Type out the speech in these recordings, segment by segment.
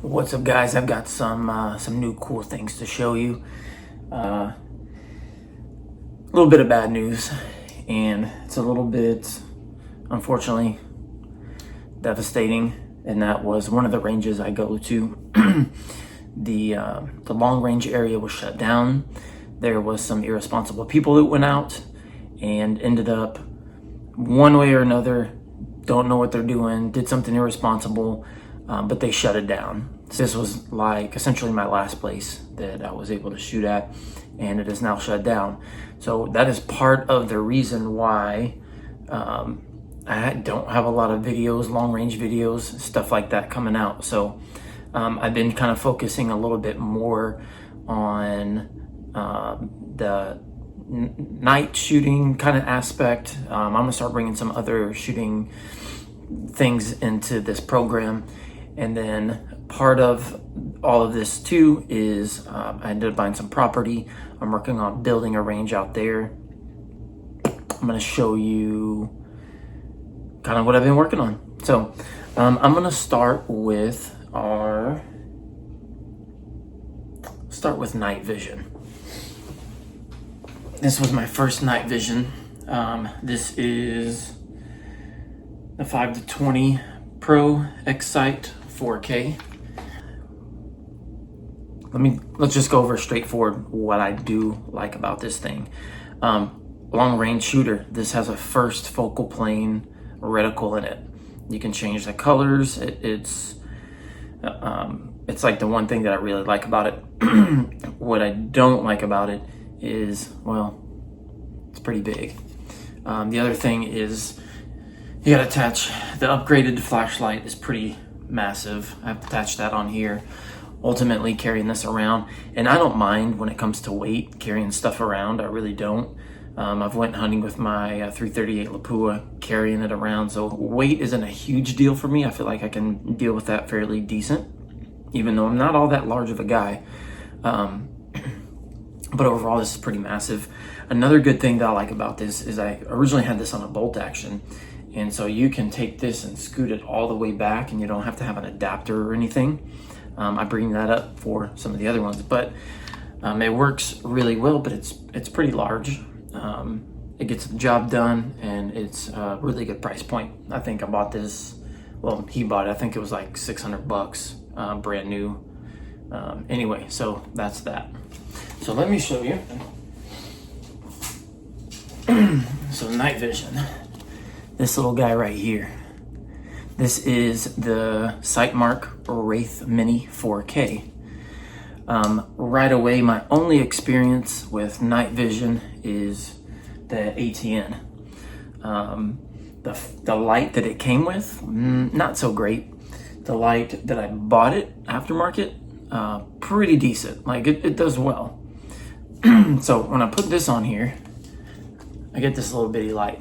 What's up, guys? I've got some new cool things to show you. A little bit of bad news, and it's a little bit, unfortunately, devastating. And that was one of the ranges I go to. The long range area was shut down. There was some irresponsible people that went out and ended up, one way or another, don't know what they're doing, did something irresponsible, but they shut it down. So this was like essentially my last place that I was able to shoot at, and it is now shut down. So that is part of the reason why I don't have a lot of videos, long range videos, stuff like that coming out. So I've been kind of focusing a little bit more on the night shooting kind of aspect. I'm gonna start bringing some other shooting things into this program. And then part of all of this too is I ended up buying some property. I'm working on building a range out there. I'm gonna show you kind of what I've been working on. So I'm gonna start with night vision. This was my first night vision. This is the 5-20 Pro X-Sight 4K. Let's just go over straightforward what I do like about this thing. Long range shooter. This has a first focal plane reticle in it. You can change the colors. It's like the one thing that I really like about it. What I don't like about it is, well, it's pretty big. The other thing is you gotta attach, the upgraded flashlight is pretty massive. I have to attach that on here. Ultimately carrying this around, and I don't mind when it comes to weight, carrying stuff around, I really don't. I've went hunting with my 338 Lapua, carrying it around, so weight isn't a huge deal for me. I feel like I can deal with that fairly decent, even though I'm not all that large of a guy. But overall, this is pretty massive. Another good thing that I like about this is I originally had this on a bolt action, and so you can take this and scoot it all the way back, and you don't have to have an adapter or anything. I bring that up for some of the other ones, but it works really well, but it's pretty large. It gets the job done, and it's a really good price point. I think I bought this, well, he bought it, I think it was like $600, brand new. Anyway, so that's that. So let me show you. So night vision, this little guy right here. This is the Sightmark Wraith Mini 4K. Right away, my only experience with night vision is the ATN. The light that it came with, not so great. The light that I bought it aftermarket, pretty decent. Like it does well. So when I put this on here, I get this little bitty light.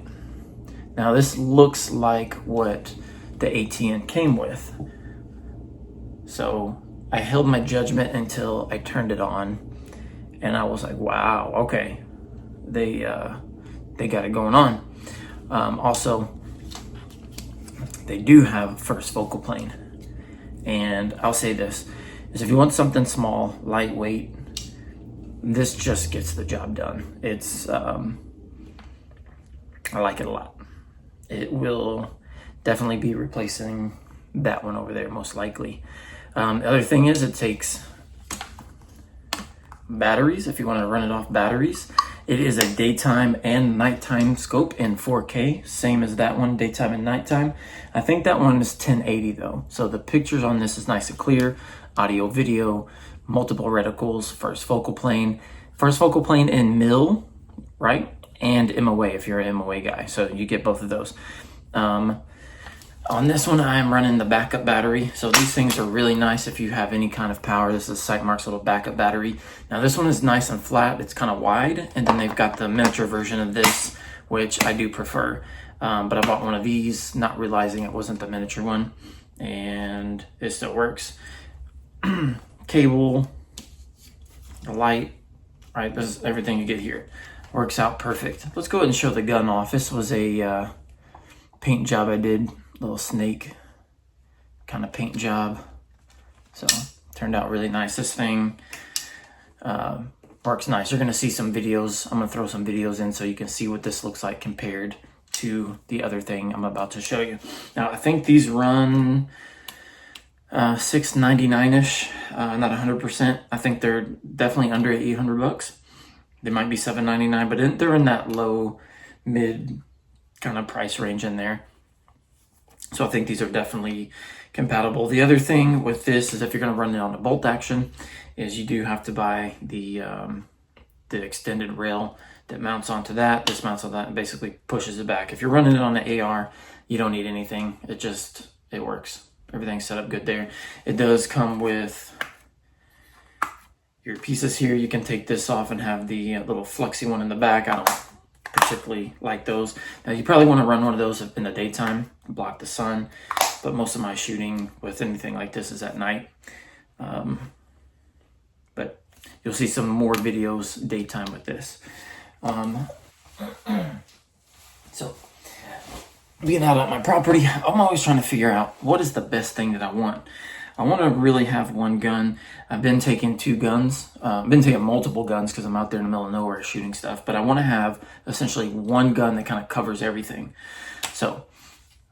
Now this looks like what the ATN came with. So I held my judgment until I turned it on, and I was like, wow, okay, they got it going on. Also, they do have first focal plane, and I'll say this is, if you want something small, lightweight, this just gets the job done. It's I like it a lot. It will definitely be replacing that one over there, most likely. The other thing is, it takes batteries if you want to run it off batteries. It is a daytime and nighttime scope in 4K, same as that one, daytime and nighttime. I think that one is 1080 though, so the pictures on this is nice and clear. Audio, video, multiple reticles, first focal plane in mil, right? And MOA if you're an MOA guy, so you get both of those. On this one, I am running the backup battery. So these things are really nice if you have any kind of power. This is Sightmark's little backup battery. Now this one is nice and flat. It's kind of wide. And then they've got the miniature version of this, which I do prefer. But I bought one of these, not realizing it wasn't the miniature one. And it still works. Cable, the light, right? This is everything you get here. Works out perfect. Let's go ahead and show the gun off. This was a paint job I did. Little snake kind of paint job. So turned out really nice. This thing works nice. You're going to see some videos. I'm going to throw some videos in so you can see what this looks like compared to the other thing I'm about to show you. Now, I think these run $699-ish, not 100%. I think they're definitely under $800. They might be $799, but they're in that low, mid kind of price range in there. So I think these are definitely compatible. The other thing with this is if you're going to run it on a bolt action, is you do have to buy the extended rail that mounts onto that. This mounts on that and basically pushes it back. If you're running it on the AR, you don't need anything. It works. Everything's set up good there. It does come with your pieces here. You can take this off and have the little flexy one in the back. I don't particularly like those. Now you probably want to run one of those in the daytime, block the sun, but most of my shooting with anything like this is at night. But you'll see some more videos daytime with this. So being out at my property, I'm always trying to figure out what is the best thing that I want. I want to really have one gun. I've been taking two guns. I've been taking multiple guns because I'm out there in the middle of nowhere shooting stuff. But I want to have essentially one gun that kind of covers everything. So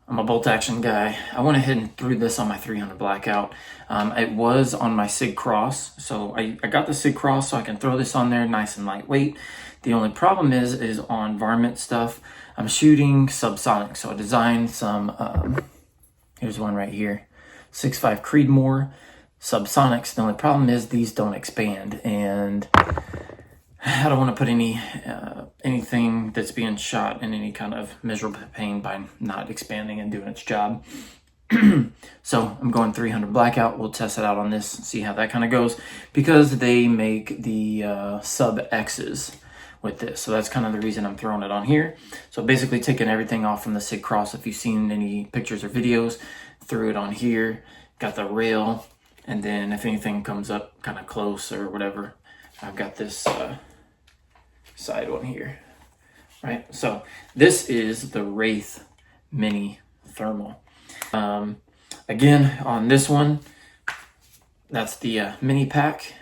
I'm a bolt action guy. I went ahead and threw this on my 300 Blackout. It was on my Sig Cross. So I got the Sig Cross so I can throw this on there nice and lightweight. The only problem is on varmint stuff, I'm shooting subsonic. So I designed some, here's one right here. 6.5 Creedmoor subsonics. The only problem is these don't expand, and I don't want to put anything that's being shot in any kind of miserable pain by not expanding and doing its job. So I'm going 300 Blackout. We'll test it out on this, see how that kind of goes, because they make the sub X's with this. So that's kind of the reason I'm throwing it on here. So basically taking everything off from the Sig Cross. If you've seen any pictures or videos, threw it on here, got the rail, and then if anything comes up kind of close or whatever, I've got this side one here, right? So this is the Wraith Mini Thermal. Again, on this one, that's the mini pack.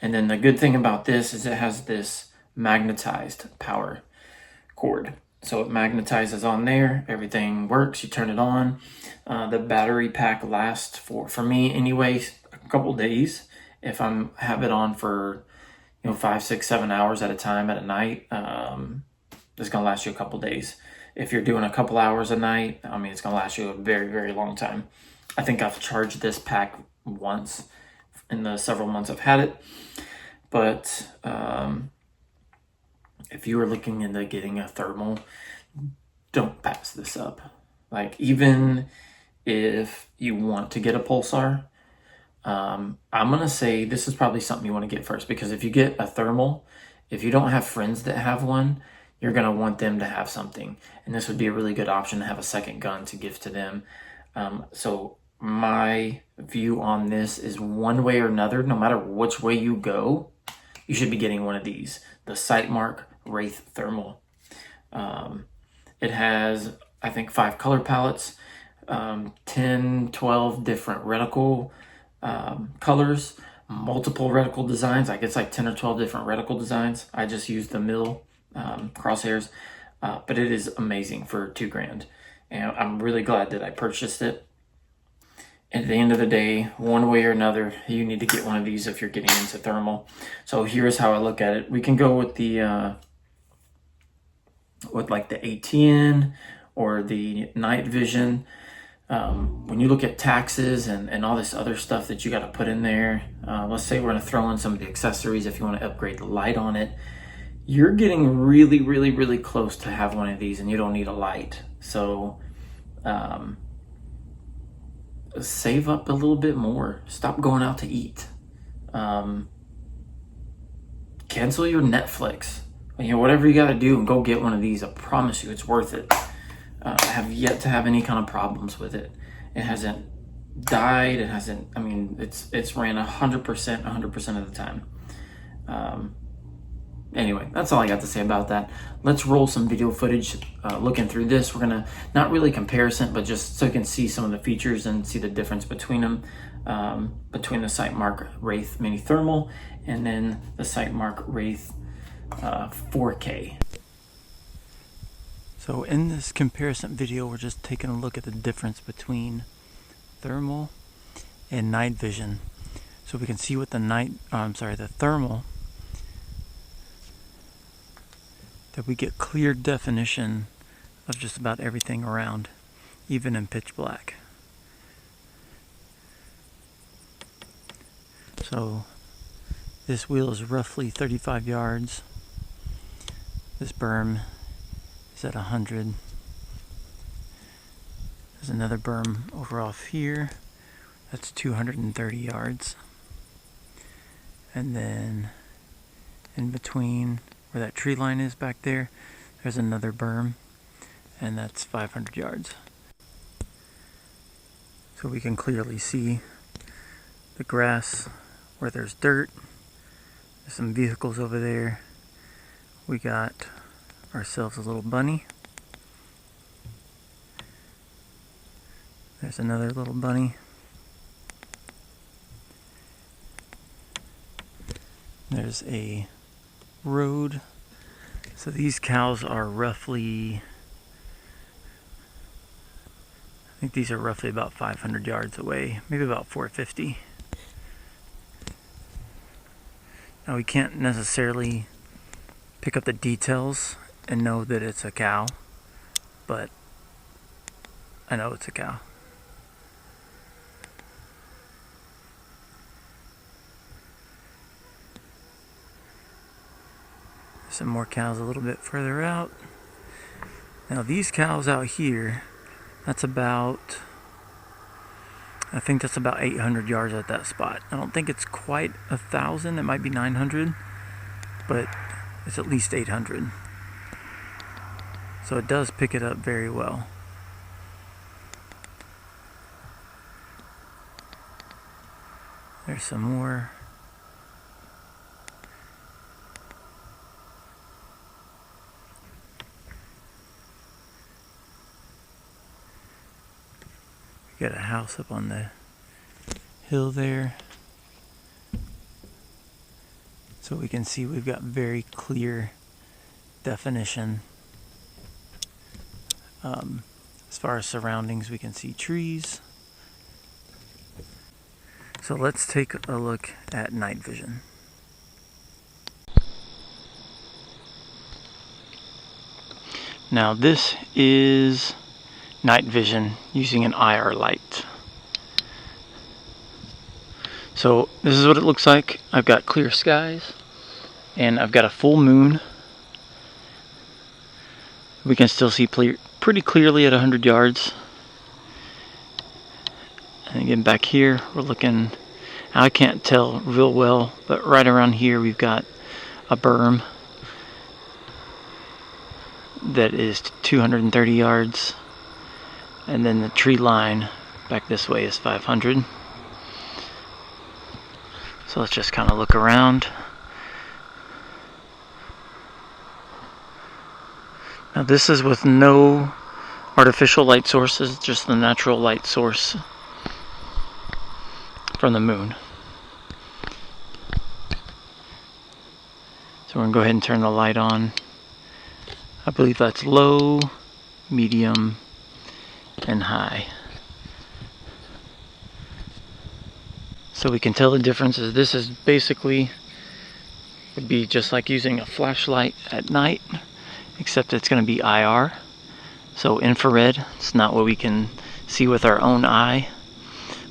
And then the good thing about this is it has this magnetized power cord. So it magnetizes on there, everything works, you turn it on. The battery pack lasts for me anyway, a couple days. If I'm have it on for 5, 6, 7 hours at a time at a night, it's gonna last you a couple days. If you're doing a couple hours a night, I mean, it's gonna last you a very, very long time. I think I've charged this pack once in the several months I've had it, but if you were looking into getting a thermal, don't pass this up. Like, even if you want to get a pulsar, I'm gonna say this is probably something you want to get first, because if you get a thermal, if you don't have friends that have one, you're gonna want them to have something, and this would be a really good option to have a second gun to give to them. So my view on this is, one way or another, no matter which way you go, you should be getting one of these, the Sightmark Wraith Thermal. It has, I think, 5 color palettes, 10, 12 different reticle colors, multiple reticle designs. Like, it's like 10 or 12 different reticle designs. I just used the mill crosshairs, but it is amazing for $2,000, and I'm really glad that I purchased it. At the end of the day, one way or another, you need to get one of these if you're getting into thermal. So here's how I look at it. We can go with the like the ATN or the night vision. When you look at taxes and all this other stuff that you got to put in there, let's say we're going to throw in some of the accessories. If you want to upgrade the light on it, you're getting really, really, really close to have one of these, and you don't need a light. So save up a little bit more. Stop going out to eat. Cancel your Netflix. Whatever you got to do, and go get one of these. I promise you, it's worth it. I have yet to have any kind of problems with it. It hasn't died. It hasn't. I mean, it's ran 100% of the time. anyway, that's all I got to say about that. Let's roll some video footage looking through this. We're gonna, not really comparison, but just so you can see some of the features and see the difference between them, between the Sightmark Wraith Mini Thermal and then the Sightmark Wraith 4K. So in this comparison video, we're just taking a look at the difference between thermal and night vision. So we can see with the thermal, that we get clear definition of just about everything around, even in pitch black. So this wheel is roughly 35 yards. This berm is at 100. There's another berm over off here. That's 230 yards. And then in between where that tree line is back there, there's another berm, and that's 500 yards. So we can clearly see the grass where there's dirt. There's some vehicles over there. We got ourselves a little bunny. There's another little bunny. There's a road. So these cows are roughly, I think these are roughly about 500 yards away, maybe about 450. Now we can't necessarily pick up the details and know that it's a cow, but I know it's a cow. Some more cows a little bit further out. Now these cows out here, that's about, I think that's about 800 yards at that spot. I don't think it's quite 1,000, it might be 900, but it's at least 800. So it does pick it up very well. There's some more. Got a house up on the hill there. So we can see we've got very clear definition. As far as surroundings, we can see trees. So let's take a look at night vision. Now this is night vision using an IR light. So this is what it looks like. I've got clear skies and I've got a full moon. We can still see pretty clearly at 100 yards. And again back here we're looking, I can't tell real well, but right around here we've got a berm that is 230 yards. And then the tree line back this way is 500. So let's just kind of look around. Now this is with no artificial light sources, just the natural light source from the moon. So we're going to go ahead and turn the light on. I believe that's low, medium, and high. So we can tell the differences. This is basically would be just like using a flashlight at night, except it's going to be IR, so infrared. It's not what we can see with our own eye,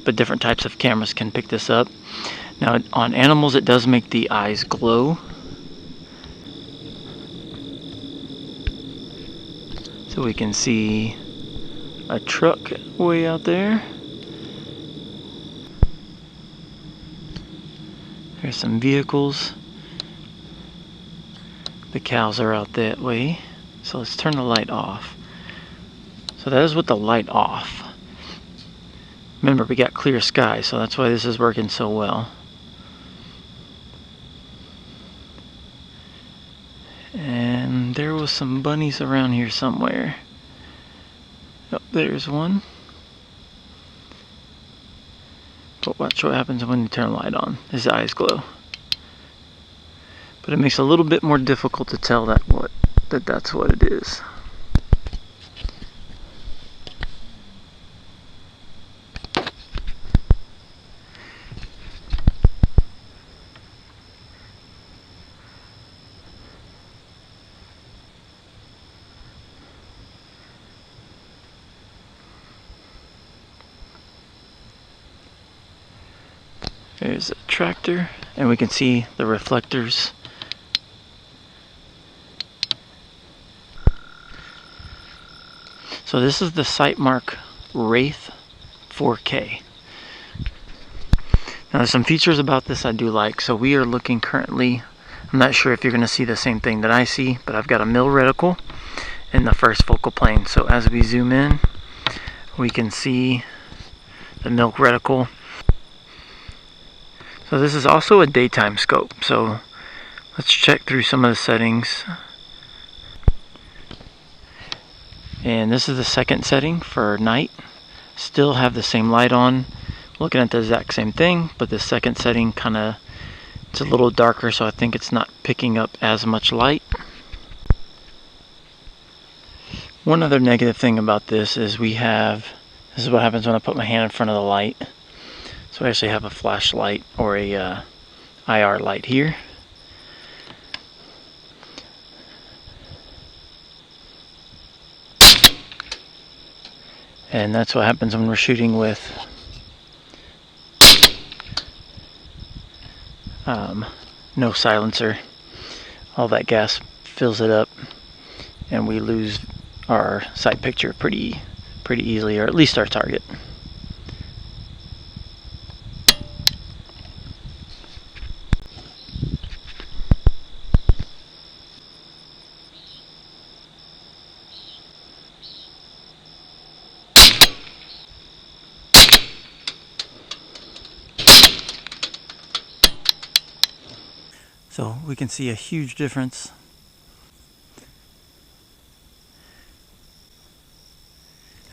but different types of cameras can pick this up. Now on animals it does make the eyes glow. So we can see a truck way out there. There's some vehicles. The cows are out that way. So let's turn the light off. So that is with the light off. Remember, we got clear skies, so that's why this is working so well. some bunnies around here somewhere. Oh, there's one. But watch what happens when you turn the light on. His eyes glow. But it makes it a little bit more difficult to tell that's what it is. There's a tractor, and we can see the reflectors. So this is the Sightmark Wraith 4K. Now there's some features about this I do like. So we are looking currently, I'm not sure if you're going to see the same thing that I see, but I've got a mill reticle in the first focal plane. So as we zoom in, we can see the mill reticle. So this is also a daytime scope, so let's check through some of the settings. And this is the second setting for night. Still have the same light on, looking at the exact same thing, but the second setting it's a little darker, so I think it's not picking up as much light. One other negative thing about this is this is what happens when I put my hand in front of the light. So I actually have a flashlight or a IR light here. And that's what happens when we're shooting with no silencer. All that gas fills it up and we lose our sight picture pretty easily, or at least our target. So we can see a huge difference.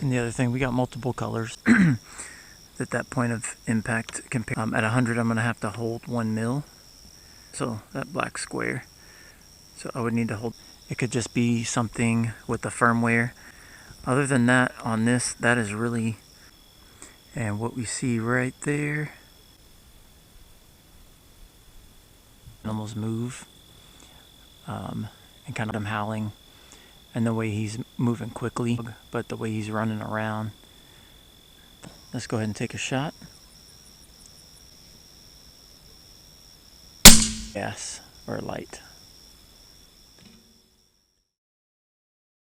And the other thing, we got multiple colors at that point of impact. At 100, I'm going to have to hold 1 mil. So that black square. So I would need to hold. It could just be something with the firmware. Other than that, on this, that is really, and what we see right there, animals move, and kind of him howling, and the way he's moving quickly, but the way he's running around. Let's go ahead and take a shot. Gas or light.